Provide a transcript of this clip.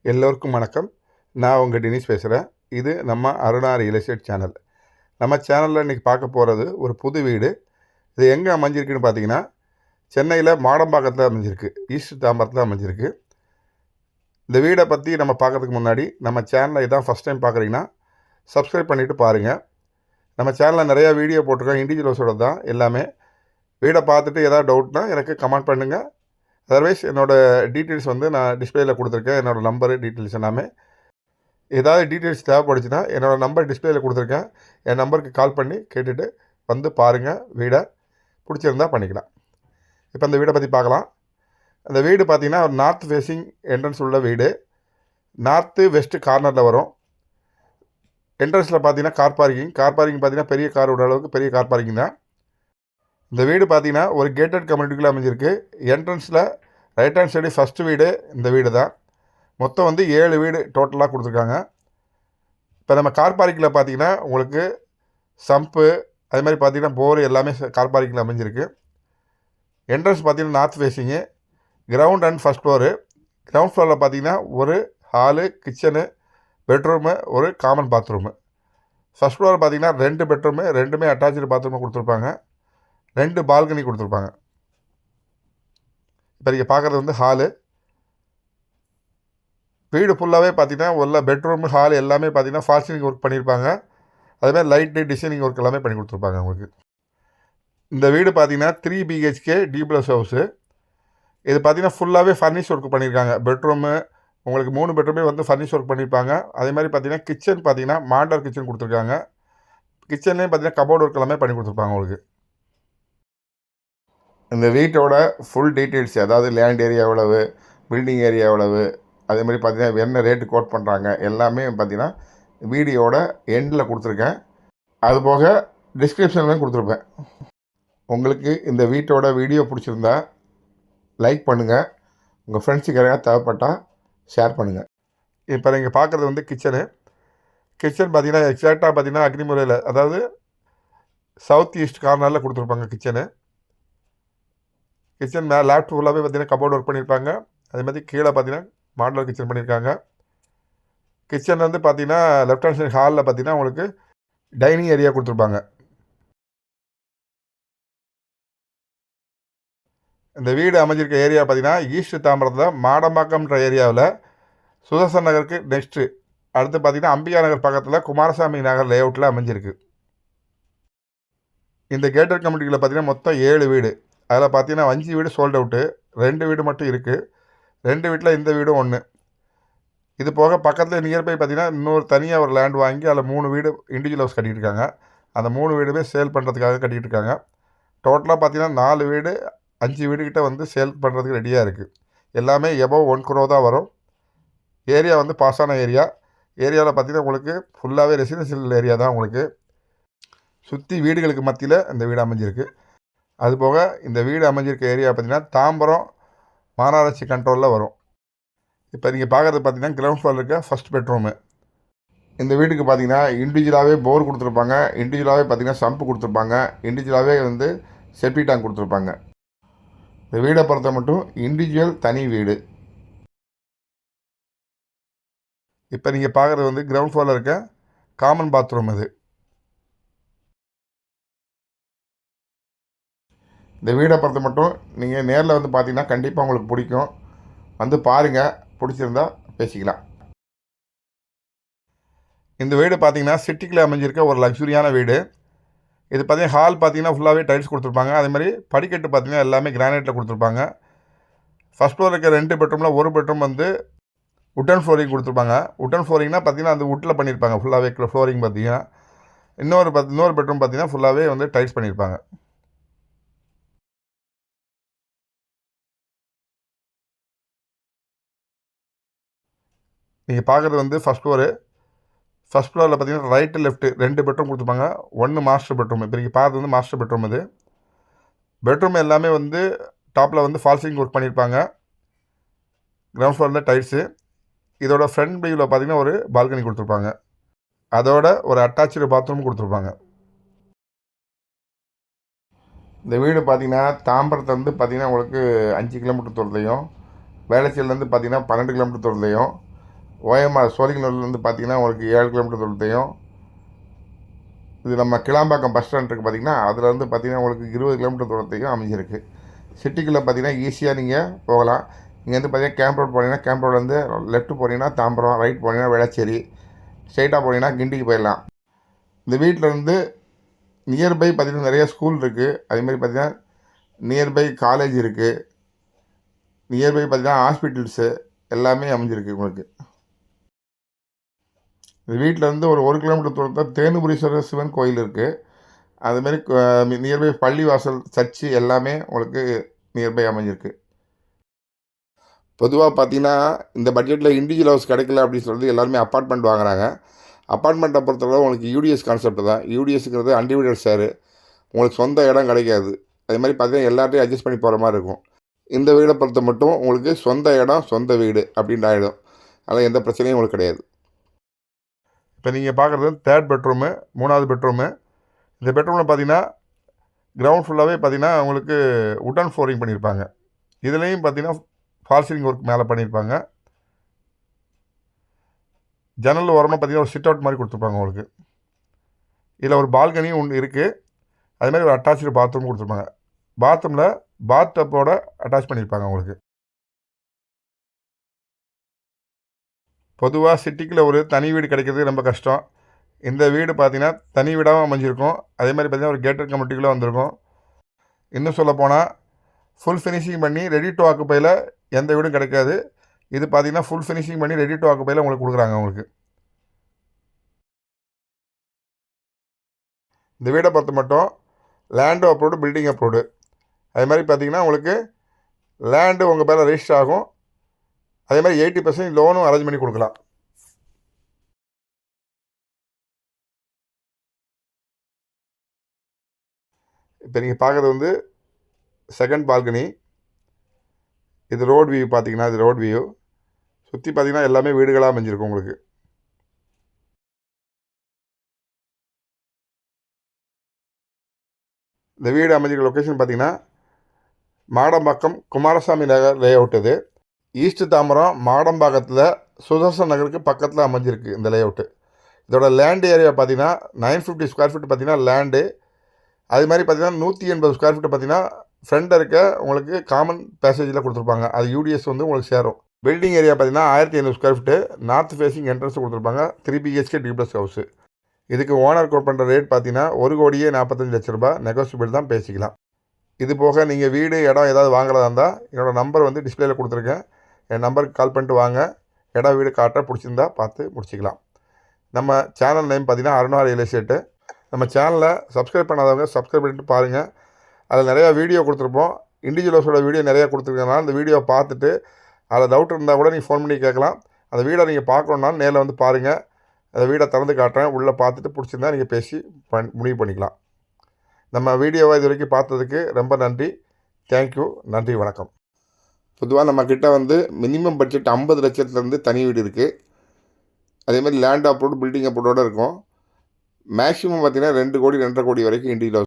எல்லோருக்கும் வணக்கம். நான் உங்கள் டெனிஸ் பேசுகிறேன். இது நம்ம அருணா ரியல் எஸ்டேட் சேனல். நம்ம சேனலில் இன்றைக்கி பார்க்க போகிறது ஒரு புது வீடு. இது எங்கே அமைஞ்சிருக்குன்னு பார்த்தீங்கன்னா, சென்னையில் மாடம்பாக்கத்தில் அமைஞ்சிருக்கு. ஈஸ்ட் தாம்பரத்தில் அமைஞ்சிருக்கு. இந்த வீடை பற்றி நம்ம பார்க்குறதுக்கு முன்னாடி நம்ம சேனலை இதான் ஃபஸ்ட் டைம் பார்க்குறீங்கன்னா சப்ஸ்கிரைப் பண்ணிவிட்டு பாருங்கள். நம்ம சேனலில் நிறையா வீடியோ போட்டிருக்கோம். இண்டிவிஜுவல் ஹவுஸோட தான் எல்லாமே. வீடை பார்த்துட்டு ஏதாவது டவுட்னா எனக்கு கமெண்ட் பண்ணுங்கள். அதர்வைஸ் என்னோடய டீட்டெயில்ஸ் வந்து நான் டிஸ்பிளேயில் கொடுத்துருக்கேன். என்னோடய நம்பரு டீட்டெயில்ஸ் எல்லாமே. ஏதாவது டீட்டெயில்ஸ் தேவைப்படுச்சுன்னா என்னோடய நம்பர் டிஸ்பிளேயில் கொடுத்துருக்கேன். என் நம்பருக்கு கால் பண்ணி கேட்டுட்டு வந்து பாருங்கள். வீடை பிடிச்சிருந்தா பண்ணிக்கலாம். இப்போ அந்த வீடை பற்றி பார்க்கலாம். அந்த வீடு பார்த்திங்கன்னா ஒரு நார்த் ஃபேஸிங் என்ட்ரன்ஸ் உள்ள வீடு. நார்த்து வெஸ்ட்டு கார்னரில் வரும். என்ட்ரன்ஸில் பார்த்தீங்கன்னா கார் பார்க்கிங் பார்த்தீங்கன்னா பெரிய கார் விட அளவுக்கு பெரிய கார் பார்க்கிங் தான். இந்த வீடு பார்த்தீங்கன்னா ஒரு கேட்டட் கம்யூனிட்டிக்குள்ளே அமைஞ்சிருக்கு. என்ட்ரன்ஸில் ரைட் ஹேண்ட் சைடு ஃபஸ்ட்டு வீடு இந்த வீடு தான். மொத்தம் வந்து 7 வீடு டோட்டலாக கொடுத்துருக்காங்க. இப்போ நம்ம கார் பார்க்கிங்கில் பார்த்தீங்கன்னா உங்களுக்கு சம்பு அது மாதிரி பார்த்தீங்கன்னா போர் எல்லாமே கார் பார்க்கிங்கில் அமைஞ்சிருக்கு. என்ட்ரன்ஸ் பார்த்தீங்கன்னா north facing. Ground and first floor. Ground ஃப்ளோரில் பார்த்தீங்கன்னா ஒரு ஹாலு, கிச்சனு, பெட்ரூமு, ஒரு காமன் பாத்ரூமு. ஃபஸ்ட் ஃப்ளோர் பார்த்தீங்கன்னா 2 பெட்ரூமு, 2மே அட்டாச்சு பாத்ரூமு கொடுத்துருப்பாங்க. 2 பால்கனி கொடுத்துருப்பாங்க. இப்போ நீங்கள் பார்க்குறது வந்து ஹாலு. வீடு ஃபுல்லாகவே பார்த்தீங்கன்னா உள்ள பெட்ரூமு, ஹால் எல்லாமே பார்த்தீங்கன்னா ஃபால் சீலிங் ஒர்க் பண்ணியிருப்பாங்க. அதுமாதிரி லைட்டு டிசைனிங் ஒர்க் எல்லாமே பண்ணி கொடுத்துருப்பாங்க உங்களுக்கு. இந்த வீடு பார்த்தீங்கன்னா 3 BHK டிப்ளஸ் ஹவுஸு. இது பார்த்தீங்கன்னா ஃபுல்லாகவே ஃபர்னிஷ் ஒர்க் பண்ணியிருக்காங்க. பெட்ரூமு உங்களுக்கு 3 பெட்ரூமே வந்து ஃபர்னிஷ் ஒர்க் பண்ணியிருப்பாங்க. அதே மாதிரி பார்த்தீங்கன்னா கிச்சன் பார்த்தீங்கன்னா மாடலர் கிச்சன் கொடுத்துருக்காங்க. கிச்சன்லேயும் பார்த்தீங்கன்னா கபோர்டு ஒர்க் எல்லாமே பண்ணி கொடுத்துருப்பாங்க உங்களுக்கு. இந்த வீட்டோட ஃபுல் டீட்டெயில்ஸ், அதாவது லேண்ட் ஏரியா எவ்வளவு, பில்டிங் ஏரியா எவ்வளவு, அதே மாதிரி பார்த்தீங்கன்னா என்ன ரேட்டு கோட் பண்ணுறாங்க எல்லாமே பார்த்தீங்கன்னா வீடியோட எண்டில் கொடுத்துருக்கேன். அதுபோக டிஸ்கிரிப்ஷன்லையும் கொடுத்துருப்பேன். உங்களுக்கு இந்த வீட்டோட வீடியோ பிடிச்சிருந்தா லைக் பண்ணுங்கள். உங்கள் ஃப்ரெண்ட்ஸுக்கு யாரையா தேவைப்பட்டால் ஷேர் பண்ணுங்கள். இப்போ நீங்கள் பார்க்குறது வந்து கிச்சனு. கிச்சன் பார்த்தீங்கன்னா எக்ஸாக்டாக பார்த்தீங்கன்னா அக்னிமுறையில், அதாவது சவுத் ஈஸ்ட் கார்னரில் கொடுத்துருப்பாங்க கிச்சனு. கிச்சன் லேப்ட் ஃபுல்லாகவே பார்த்தீங்கன்னா கபோர்டு ஒர்க் பண்ணியிருப்பாங்க. அதே மாதிரி கீழே பார்த்தீங்கன்னா மாடலர் கிச்சன் பண்ணியிருக்காங்க. கிச்சன் வந்து பார்த்தீங்கன்னா லெஃப்ட் ஹேண்ட் சைடு ஹாலில் பார்த்தீங்கன்னா உங்களுக்கு டைனிங் ஏரியா கொடுத்துருப்பாங்க. இந்த வீடு அமைஞ்சிருக்க ஏரியா பார்த்தீங்கன்னா ஈஸ்ட் தாம்பரத்தில் மாடம்பாக்கம்ன்ற ஏரியாவில் சுதர்சன் நகருக்கு நெக்ஸ்ட்டு அடுத்து பார்த்தீங்கன்னா அம்பிகா நகர் பக்கத்தில் குமாரசாமி நகர் லேஅவுட்டில் அமைஞ்சிருக்கு. இந்த கேட்டட் கம்யூனிட்டியில் பார்த்தீங்கன்னா மொத்தம் 7 வீடு. அதில் பார்த்தீங்கன்னா 5 வீடு சோல்ட் அவுட்டு, 2 வீடு மட்டும் இருக்குது. 2 வீட்டில் இந்த வீடும் 1. இது போக பக்கத்தில் நியர்பை பார்த்தீங்கன்னா இன்னொரு தனியாக ஒரு லேண்ட் வாங்கி அதில் 3 வீடு இண்டிவிஜுவல் ஹவுஸ் கட்டிகிட்டு இருக்காங்க. அந்த 3 வீடுமே சேல் பண்ணுறதுக்காக கட்டிகிட்டு இருக்காங்க. டோட்டலாக பார்த்தீங்கன்னா 4 வீடு 5 வீடுகிட்ட வந்து சேல் பண்ணுறதுக்கு ரெடியாக இருக்குது. எல்லாமே எபோவ் 1 crore தான் வரும். ஏரியா வந்து பாஸான ஏரியா. ஏரியாவில் பார்த்தீங்கன்னா உங்களுக்கு ஃபுல்லாகவே ரெசிடென்ஷியல் ஏரியா தான். உங்களுக்கு சுற்றி வீடுகளுக்கு மத்தியில் இந்த வீடு அமைஞ்சிருக்கு. அதுபோக இந்த வீடு அமைஞ்சிருக்க ஏரியா பார்த்திங்கன்னா தாம்பரம் மாநகராட்சி கண்ட்ரோலில் வரும். இப்போ நீங்கள் பார்க்குறது பார்த்தீங்கன்னா கிரவுண்ட் ஃப்ளோரில் இருக்க ஃபஸ்ட் பெட்ரூமு. இந்த வீட்டுக்கு பார்த்தீங்கன்னா இண்டிவிஜுவலாகவே போர் கொடுத்துருப்பாங்க. இண்டிவிஜுவலாகவே பார்த்தீங்கன்னா சம்பு கொடுத்துருப்பாங்க. இண்டிவிஜுவலாகவே வந்து செப்டி டேங்க் கொடுத்துருப்பாங்க. இந்த வீடை பொறுத்த மட்டும் இண்டிவிஜுவல் தனி வீடு. இப்போ நீங்கள் பார்க்குறது வந்து கிரவுண்ட் ஃப்ளோரில் இருக்க காமன் பாத்ரூம். இது இந்த வீடை பொறுத்த மட்டும் நீங்கள் நேரில் வந்து பார்த்தீங்கன்னா கண்டிப்பாக உங்களுக்கு பிடிக்கும். வந்து பாருங்கள், பிடிச்சிருந்தா பேசிக்கலாம். இந்த வீடு பார்த்தீங்கன்னா சிட்டிக்குள்ளே அமைஞ்சிருக்க ஒரு லக்ஸுரியான வீடு. இது பார்த்தீங்கன்னா ஹால் பார்த்தீங்கன்னா ஃபுல்லாகவே டைல்ஸ் கொடுத்துருப்பாங்க. அதே மாதிரி படிக்கட்டு பார்த்தீங்கன்னா எல்லாமே கிரானைட்டில் கொடுத்துருப்பாங்க. ஃபஸ்ட் ஃப்ளோர் இருக்க 2 பெட்ரூமில் ஒரு பெட்ரூம் வந்து உட்டன் ஃப்ளோரிங் கொடுத்துருப்பாங்க. உட்டன் ஃப்ளோரிங்னால் பார்த்தீங்கன்னா அந்த உட்டில் பண்ணியிருப்பாங்க ஃபுல்லாகவே ஃப்ளோரிங் பார்த்தீங்கன்னா. இன்னொரு பெட்ரூம் பார்த்தீங்கன்னா ஃபுல்லாகவே வந்து டைல்ஸ் பண்ணியிருப்பாங்க. நீங்கள் பார்க்குறது வந்து ஃபஸ்ட் ஃப்ளோரில் பார்த்தீங்கன்னா ரைட்டு லெஃப்ட்டு 2 பெட்ரூம் கொடுத்துருப்பாங்க. 1 மாஸ்டர் பெட்ரூம். இப்போ நீங்கள் பார்க்குறது வந்து மாஸ்டர் பெட்ரூம். இது பெட்ரூம் எல்லாமே வந்து டாப்பில் வந்து ஃபால் சீலிங் ஒர்க் பண்ணியிருப்பாங்க. கிரவுண்ட் ஃப்ளோரில் டைல்ஸு. இதோட ஃப்ரண்ட் வியூவில் பார்த்தீங்கன்னா ஒரு பால்கனி கொடுத்துருப்பாங்க. அதோட ஒரு அட்டாச்சு பாத்ரூம் கொடுத்துருப்பாங்க. இந்த வீடு பார்த்தீங்கன்னா தாம்பரத்துலேருந்து பார்த்தீங்கன்னா உங்களுக்கு 5 கிலோமீட்டர் தூரத்துலையும், வேளச்சேரியிலேருந்து பார்த்தீங்கன்னா 12 கிலோமீட்டர் தூரத்துலையும், ஓஎம்ஆர் சோழிங்கநல்லூர்லேருந்து பார்த்தீங்கன்னா உங்களுக்கு 7 கிலோமீட்டர் தூரத்தையும், இது நம்ம கிளாம்பாக்கம் பஸ் ஸ்டாண்ட் இருக்குது பார்த்தீங்கன்னா, அதுலேருந்து பார்த்தீங்கன்னா உங்களுக்கு 20 கிலோமீட்டர் தூரத்தையும் அமைஞ்சிருக்கு. சிட்டிக்குள்ளே பார்த்தீங்கன்னா ஈஸியாக நீங்கள் போகலாம். இங்கேருந்து பார்த்தீங்கன்னா கேம்ப் ரோட் போனீங்கன்னா, கேம்ப் ரோட்லேருந்து லெஃப்ட் போனீங்கன்னா தாம்பரம், ரைட் போனீங்கன்னா வேளச்சேரி, ஸ்ட்ரைட்டாக போனீங்கன்னா கிண்டிக்கு போயிடலாம். இந்த வீட்டிலேருந்து நியர்பை பார்த்தீங்கன்னா நிறைய ஸ்கூல் இருக்குது. அதேமாதிரி பார்த்தீங்கன்னா நியர்பை காலேஜ் இருக்குது. நியர்பை பார்த்தீங்கன்னா ஹாஸ்பிட்டல்ஸு எல்லாமே அமைஞ்சிருக்கு உங்களுக்கு. இந்த வீட்டிலேருந்து ஒரு 1 கிலோமீட்டர் தூரத்தில் தேனுபுரீஸ்வரர் சிவன் கோயில் இருக்குது. அதுமாரி நியர்பை பள்ளிவாசல், சர்ச்சு எல்லாமே உங்களுக்கு நியர்பை அமைஞ்சிருக்கு. பொதுவாக பார்த்தீங்கன்னா இந்த பட்ஜெட்டில் இண்டிவிஜுவல் ஹவுஸ் கிடைக்கல அப்படின்னு சொல்லிட்டு எல்லாருமே அப்பார்ட்மெண்ட் வாங்குறாங்க. அப்பார்ட்மெண்ட்டை பொறுத்தவரை உங்களுக்கு யூடிஎஸ் கான்செப்ட் தான். யூடிஎஸ்ங்கிறது அன்டிவைடட் ஷேரு. உங்களுக்கு சொந்த இடம் கிடைக்காது. அதே மாதிரி பார்த்தீங்கன்னா எல்லாத்தையும் அட்ஜஸ்ட் பண்ணி போகிற மாதிரி இருக்கும். இந்த வீடை பொறுத்த மட்டும் உங்களுக்கு சொந்த இடம், சொந்த வீடு அப்படின்ட்டு ஆகிடும். அதனால் எந்த பிரச்சனையும் உங்களுக்கு கிடையாது. இப்போ நீங்கள் பார்க்குறது 3rd பெட்ரூமு, 3வது பெட்ரூமு. இந்த பெட்ரூமில் பார்த்தீங்கன்னா கிரவுண்ட் ஃபுல்லாகவே பார்த்தீங்கன்னா உங்களுக்கு உட்டன் ஃப்ளோரிங் பண்ணியிருப்பாங்க. இதுலேயும் பார்த்தீங்கன்னா ஃபால் சீலிங் ஒர்க் மேலே பண்ணியிருப்பாங்க. ஜன்னல் ஓரமாக பார்த்தீங்கன்னா ஒரு சிட் அவுட் மாதிரி கொடுத்துருப்பாங்க உங்களுக்கு. இதில் ஒரு பால்கனியும் ஒன்று இருக்குது. அதுமாதிரி ஒரு அட்டாச்சு பாத்ரூம் கொடுத்துருப்பாங்க. பாத்ரூமில் பாத் டப்போட அட்டாச் பண்ணியிருப்பாங்க உங்களுக்கு. பொதுவாக சிட்டிக்குள்ளே ஒரு தனி வீடு கிடைக்கிறது ரொம்ப கஷ்டம். இந்த வீடு பார்த்தீங்கன்னா தனி வீடாகவும் அமைஞ்சிருக்கும். அதே மாதிரி பார்த்தீங்கன்னா ஒரு கேட்டட் கம்யூனிட்டிக்குள்ளே வந்திருக்கும். இன்னும் சொல்லப்போனால் ஃபுல் ஃபினிஷிங் பண்ணி ரெடி டு ஆக்குப்பையில் எந்த வீடும் கிடைக்காது. இது பார்த்தீங்கன்னா ஃபுல் ஃபினிஷிங் பண்ணி ரெடி டு ஆக்குப்பையில் உங்களுக்கு கொடுக்குறாங்க உங்களுக்கு. இந்த வீடை பொறுத்த மட்டும் லேண்டு அப்ரூவ்டு, பில்டிங் அப்ரூவ்டு. அதே மாதிரி பார்த்தீங்கன்னா உங்களுக்கு லேண்டு உங்கள் பேரில் ரெஜிஸ்டர் ஆகும். அதே மாதிரி 80% லோனும் அரேஞ்ச் பண்ணி கொடுக்கலாம். இப்போ நீங்கள் பார்க்குறது வந்து செகண்ட் பால்கனி. இது ரோட் வியூ பார்த்தீங்கன்னா, இது ரோட் வியூ. சுற்றி பார்த்தீங்கன்னா எல்லாமே வீடுகளாக அமைஞ்சிருக்கும் உங்களுக்கு. இந்த வீடு அமைஞ்சிருக்க லொக்கேஷன் பார்த்தீங்கன்னா மாடம்பாக்கம் குமாரசாமி நகர் லே அவுட். இது ஈஸ்ட் தாம்பரம் மாடம்பாக்கத்தில் சுதர்சன் நகருக்கு பக்கத்தில் அமைஞ்சிருக்கு இந்த லே அவுட்டு. இதோட லேண்டு ஏரியா பார்த்தீங்கன்னா 950 ஸ்கொயர் ஃபீட் பார்த்தீங்கன்னா லேண்டு. அது மாதிரி பார்த்தீங்கன்னா 180 ஸ்கொயர் ஃபீட்டு பார்த்தீங்கன்னா ஃப்ரண்டில் இருக்க உங்களுக்கு காமன் பேசேஜில் கொடுத்துருப்பாங்க. அது யூடிஎஸ் வந்து உங்களுக்கு சேரும். பில்டிங் ஏரியா பார்த்தீங்கன்னா 1500 square feet north facing entrance கொடுத்துருப்பாங்க. 3 BHK டியூப்ளஸ் ஹவுஸு. இதுக்கு ஓனர் கோட் பண்ணுற ரேட் பார்த்தீங்கன்னா 1,45,00,000 நெகோசியபிள் தான், பேசிக்கலாம். இது போக நீங்கள் வீடு, இடம் ஏதாவது வாங்குறதா இருந்தால் என்னோடய நம்பர் வந்து டிஸ்பிளேயில் கொடுத்துருக்கேன். என் நம்பருக்கு கால் பண்ணிட்டு வாங்க. இடம் வீடு காட்ட பிடிச்சிருந்தா பார்த்து முடிச்சிக்கலாம். நம்ம சேனல் நேம் பார்த்தீங்கன்னா அருணா ரியல் எஸ்டேட்டு. நம்ம சேனலை சப்ஸ்கிரைப் பண்ணாதவங்க சப்ஸ்கிரைப் பண்ணிட்டு பாருங்கள். அதில் நிறையா வீடியோ கொடுத்துருப்போம். இண்டிவிஜுவல் ஹவுஸோட வீடியோ நிறையா கொடுத்துருக்கனால அந்த வீடியோ பார்த்துட்டு அதில் டவுட் இருந்தால் கூட நீங்கள் ஃபோன் பண்ணி கேட்கலாம். அந்த வீடை நீங்கள் பார்க்கணுன்னாலும் நேரில் வந்து பாருங்கள். அந்த வீடை திறந்து காட்டுறேன். உள்ளே பார்த்துட்டு பிடிச்சிருந்தா நீங்கள் பேசி முடிவு பண்ணிக்கலாம். நம்ம வீடியோவை இது வரைக்கும் பார்த்ததுக்கு ரொம்ப நன்றி. தேங்க்யூ. நன்றி, வணக்கம். பொதுவாக நம்மக்கிட்ட வந்து மினிமம் பட்ஜெட் 50 லட்சத்துலேருந்து தனி வீடு இருக்குது. அதேமாதிரி லேண்ட் அப்ரூவ்டு, பில்டிங் அப்ரூவோடு இருக்கும். மேக்ஸிமம் பார்த்திங்கன்னா 2 கோடி 2.5 கோடி வரைக்கும் இண்டிவிஜுவல்